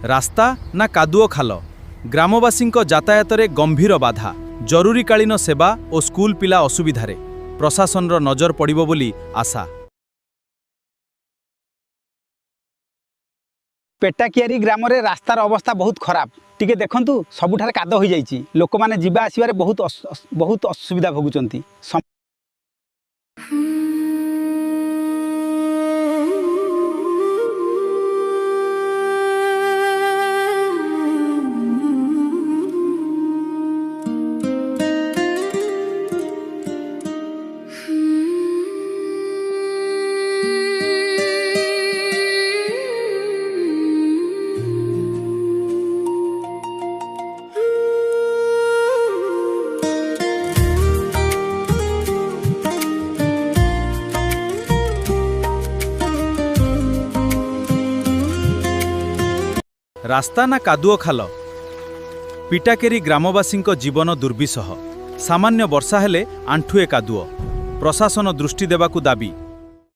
रास्ता ना कादुओ खाल ग्रामवासी यातायातरे गंभीर बाधा जरूरीकालीन सेवा और स्कूल पिला असुविधारे प्रशासन नजर पड़िबो बोली आशा। पेटाकियारी ग्राम रे रास्तार अवस्था बहुत खराब टिके देखंतु सबुठारे कादो हो जाइछि लोक माने जिबा आसीबारे बहुत असुविधा भोगुचंती। रास्ता ना कादुओ खाल पिटाकेरी ग्रामवासी जीवन दुर्विसह सामान्य वर्षा हेले आंठुए कादुओ प्रशासन दृष्टि देवाकू दाबी।